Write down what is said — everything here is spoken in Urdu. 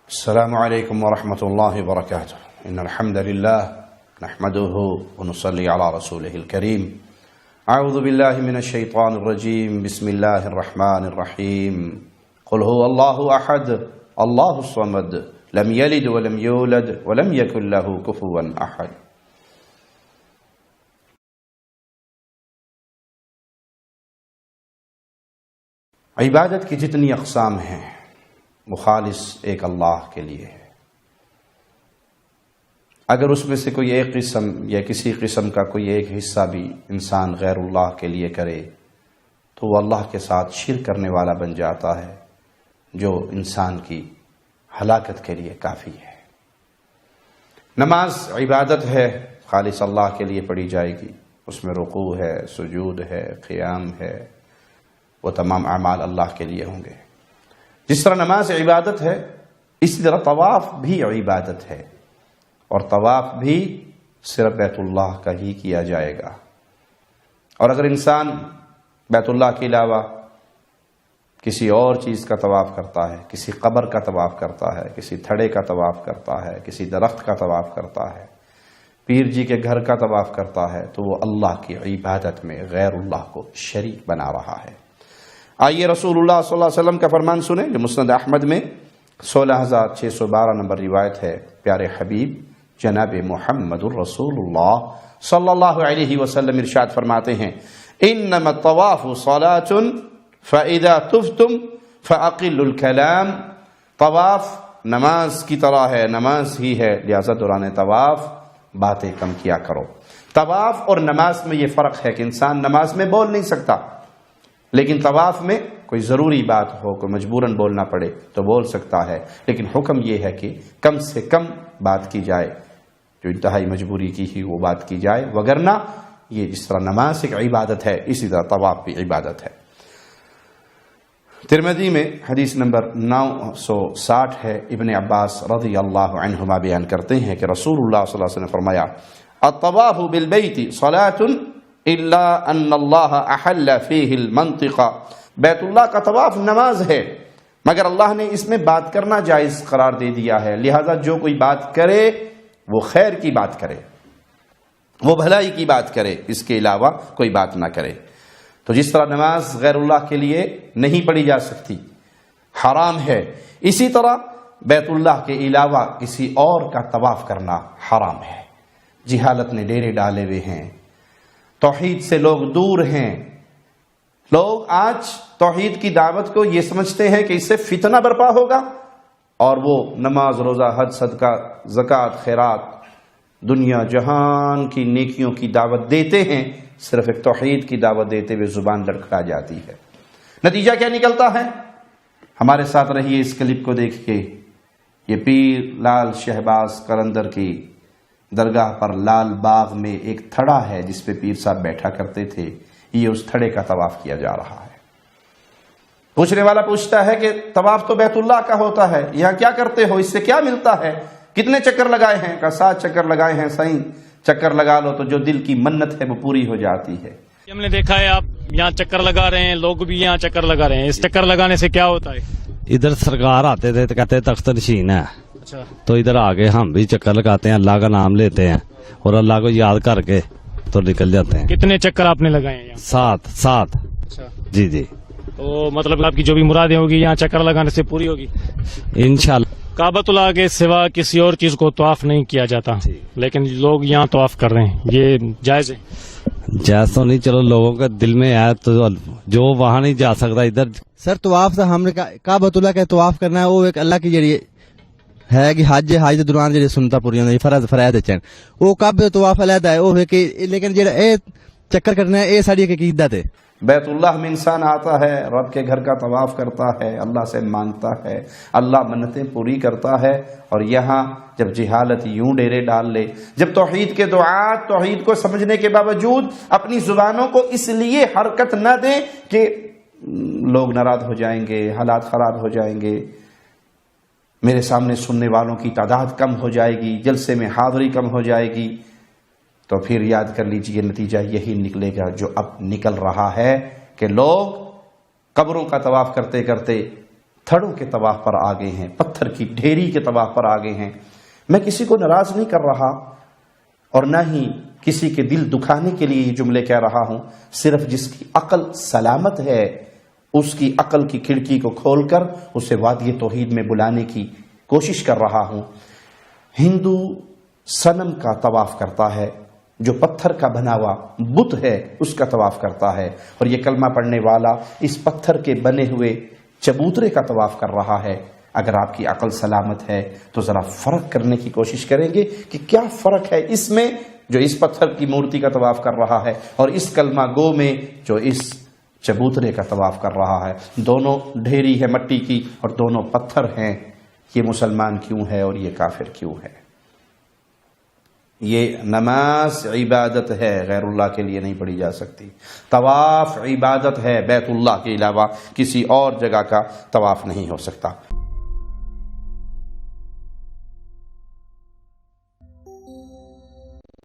السلام عليكم ورحمة الله وبركاته. إن الحمد لله نحمده ونصلي على رسوله الكريم. أعوذ بالله من الشيطان الرجيم. بسم الله الرحمن الرحيم. قل هو الله أحد الله الصمد لم يلد ولم يولد ولم يكن له كفوا أحد. عبادت کی جتنی اقسام ہیں وہ خالص ایک اللہ کے لیے ہے. اگر اس میں سے کوئی ایک قسم یا کسی قسم کا کوئی ایک حصہ بھی انسان غیر اللہ کے لیے کرے تو وہ اللہ کے ساتھ شرک کرنے والا بن جاتا ہے، جو انسان کی ہلاکت کے لیے کافی ہے. نماز عبادت ہے، خالص اللہ کے لیے پڑھی جائے گی. اس میں رکوع ہے، سجود ہے، قیام ہے، وہ تمام اعمال اللہ کے لیے ہوں گے. جس طرح نماز عبادت ہے اسی طرح طواف بھی عبادت ہے، اور طواف بھی صرف بیت اللہ کا ہی کیا جائے گا. اور اگر انسان بیت اللہ کے علاوہ کسی اور چیز کا طواف کرتا ہے، کسی قبر کا طواف کرتا ہے، کسی تھڑے کا طواف کرتا ہے، کسی درخت کا طواف کرتا ہے، پیر جی کے گھر کا طواف کرتا ہے، تو وہ اللہ کی عبادت میں غیر اللہ کو شریک بنا رہا ہے. آئیے رسول اللہ صلی اللہ علیہ وسلم کا فرمان سنیں جو مسند احمد میں 16,612 نمبر روایت ہے. پیارے حبیب جناب محمد الرسول اللہ صلی اللہ علیہ وسلم ارشاد فرماتے ہیں: انما الطواف صلاة فاذا طفتم فاقلوا الكلام. طواف نماز کی طرح ہے، نماز ہی ہے، لہذا دوران طواف باتیں کم کیا کرو. طواف اور نماز میں یہ فرق ہے کہ انسان نماز میں بول نہیں سکتا، لیکن طواف میں کوئی ضروری بات ہو، کوئی مجبوراً بولنا پڑے تو بول سکتا ہے. لیکن حکم یہ ہے کہ کم سے کم بات کی جائے، جو انتہائی مجبوری کی ہی وہ بات کی جائے، وگرنہ یہ جس طرح نماز ایک عبادت ہے اسی طرح طواف بھی عبادت ہے. ترمذی میں حدیث نمبر 960 ہے. ابن عباس رضی اللہ عنہما بیان کرتے ہیں کہ رسول اللہ صلی اللہ علیہ وسلم نے فرمایا: الطواف بالبیت صلاۃ الا ان اللہ احل فیہ المنطق. بیت اللہ کا طواف نماز ہے، مگر اللہ نے اس میں بات کرنا جائز قرار دے دیا ہے. لہذا جو کوئی بات کرے وہ خیر کی بات کرے، وہ بھلائی کی بات کرے، اس کے علاوہ کوئی بات نہ کرے. تو جس طرح نماز غیر اللہ کے لیے نہیں پڑھی جا سکتی، حرام ہے، اسی طرح بیت اللہ کے علاوہ کسی اور کا طواف کرنا حرام ہے. جہالت نے ڈیرے ڈالے ہوئے ہیں، توحید سے لوگ دور ہیں. لوگ آج توحید کی دعوت کو یہ سمجھتے ہیں کہ اس سے فتنہ برپا ہوگا، اور وہ نماز، روزہ، حج، صدقہ، زکوٰۃ، خیرات، دنیا جہان کی نیکیوں کی دعوت دیتے ہیں. صرف ایک توحید کی دعوت دیتے ہوئے زبان لڑکھڑا جاتی ہے. نتیجہ کیا نکلتا ہے؟ ہمارے ساتھ رہیے، اس کلپ کو دیکھیے. یہ پیر لال شہباز قلندر کی درگاہ پر لال باغ میں ایک تھڑا ہے جس پہ پیر صاحب بیٹھا کرتے تھے. یہ اس تھڑے کا طواف کیا جا رہا ہے. پوچھنے والا پوچھتا ہے کہ طواف تو بیت اللہ کا ہوتا ہے، یہاں کیا کرتے ہو؟ اس سے کیا ملتا ہے؟ کتنے چکر لگائے ہیں؟ کہ 7 چکر لگائے ہیں. صحیح، چکر لگا لو تو جو دل کی منت ہے وہ پوری ہو جاتی ہے. ہم نے دیکھا ہے آپ یہاں چکر لگا رہے ہیں، لوگ بھی یہاں چکر لگا رہے ہیں. اس چکر لگانے سے کیا ہوتا ہے؟ ادھر سرکار آتے تھے تو کہتے تخت نشین ہے، اچھا، تو ادھر آگے ہم بھی چکر لگاتے ہیں، اللہ کا نام لیتے ہیں اور اللہ کو یاد کر کے تو نکل جاتے ہیں. کتنے چکر آپ نے لگائے ہیں؟ 7. اچھا جی جی، تو مطلب آپ کی جو بھی مرادیں ہوگی یہاں چکر لگانے سے پوری ہوگی انشاءاللہ. کعبۃ اللہ کے سوا کسی اور چیز کو طواف نہیں کیا جاتا، لیکن لوگ یہاں طواف کر رہے ہیں، یہ جائز ہے؟ جائز تو نہیں، چلو لوگوں کے دل میں ہے تو جو وہاں نہیں جا سکتا ادھر. سر طواف تو ہم نے کعبۃ اللہ کا طواف کرنا ہے، وہ ایک اللہ کی جڑی ہے کہ حج دے دوران جڑی سنتا پوری ہوندی فرض فرائض چن وہ کعبۃ طواف علیحدہ ہے، وہ ہے کہ لیکن جڑا اے چکر کرنا ہے اے ساری ایک عقیدت ہے. بیت اللہ میں انسان آتا ہے، رب کے گھر کا طواف کرتا ہے، اللہ سے مانگتا ہے، اللہ منتیں پوری کرتا ہے. اور یہاں جب جہالت یوں ڈیرے ڈال لے، جب توحید کے دعات توحید کو سمجھنے کے باوجود اپنی زبانوں کو اس لیے حرکت نہ دیں کہ لوگ ناراض ہو جائیں گے، حالات خراب ہو جائیں گے، میرے سامنے سننے والوں کی تعداد کم ہو جائے گی، جلسے میں حاضری کم ہو جائے گی، تو پھر یاد کر لیجئے نتیجہ یہی نکلے گا جو اب نکل رہا ہے کہ لوگ قبروں کا طواف کرتے کرتے تھڑوں کے طواف پر آ گئے ہیں، پتھر کی ڈھیری کے طواف پر آ گئے ہیں۔ میں کسی کو ناراض نہیں کر رہا اور نہ ہی کسی کے دل دکھانے کے لیے یہ جملے کہہ رہا ہوں، صرف جس کی عقل سلامت ہے اس کی عقل کی کھڑکی کو کھول کر اسے وادی توحید میں بلانے کی کوشش کر رہا ہوں۔ ہندو صنم کا طواف کرتا ہے، جو پتھر کا بنا ہوا بت ہے اس کا طواف کرتا ہے، اور یہ کلمہ پڑھنے والا اس پتھر کے بنے ہوئے چبوترے کا طواف کر رہا ہے۔ اگر آپ کی عقل سلامت ہے تو ذرا فرق کرنے کی کوشش کریں گے کہ کیا فرق ہے اس میں جو اس پتھر کی مورتی کا طواف کر رہا ہے اور اس کلمہ گو میں جو اس چبوترے کا طواف کر رہا ہے۔ دونوں ڈھیری ہے مٹی کی اور دونوں پتھر ہیں، یہ مسلمان کیوں ہے اور یہ کافر کیوں ہے؟ یہ نماز عبادت ہے، غیر اللہ کے لیے نہیں پڑھی جا سکتی۔ طواف عبادت ہے، بیت اللہ کے علاوہ کسی اور جگہ کا طواف نہیں ہو سکتا۔